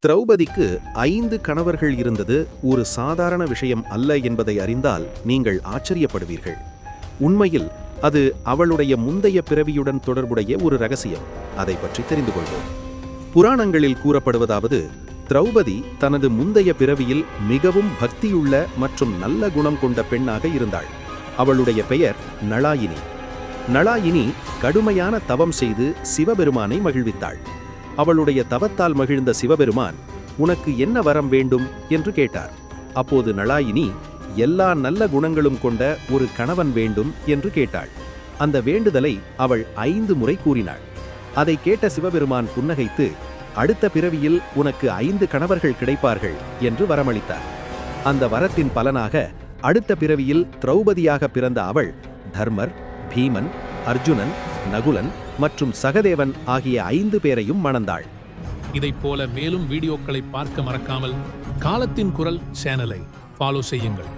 திரௌபதிக்கு 5 கணவர்கள் இருந்தது ஒரு சாதாரண விஷயம் அல்ல என்பதை அறிந்தால் நீங்கள் ஆச்சரியப்படுவீர்கள். உண்மையில் அது அவளுடைய முந்தைய பிறவியுடன் தொடர்புடைய ஒரு ரகசியம். அதை பற்றி தெரிந்து கொள்வோம். புராணங்களில் கூறப்படுவதாவது, திரௌபதி தனது முந்தைய பிறவியில் மிகவும் பக்தியுள்ள மற்றும் நல்ல குணம் கொண்ட பெண்ணாக இருந்தாள். அவளுடைய பெயர் நளாயினி. நளாயினி கடுமையான தவம் செய்து சிவபெருமானை மகிழ்வித்தாள். அவளுடைய தவத்தால் மகிழ்ந்த சிவபெருமான், உனக்கு என்ன வரம் வேண்டும் என்று கேட்டார். அப்போது நளாயினி, எல்லா நல்ல குணங்களும் கொண்ட ஒரு கணவன் வேண்டும் என்று கேட்டாள். அந்த வேண்டுதலை அவள் 5 முறை கூறினாள். அதை கேட்ட சிவபெருமான் புன்னகைத்து, அடுத்த பிறவியில் உனக்கு 5 கணவர்கள் கிடைப்பார்கள் என்று வரமளித்தார். அந்த வரத்தின் பலனாக அடுத்த பிறவியில் திரௌபதியாக பிறந்த அவள் தர்மர், பீமன், அர்ஜுனன், நகுலன் மற்றும் சகதேவன் ஆகிய 5 பேரையும் மணந்தாள். இதைப் போல மேலும் வீடியோக்களை பார்க்க மறக்காமல் காலத்தின் குரல் சேனலை ஃபாலோ செய்யுங்கள்.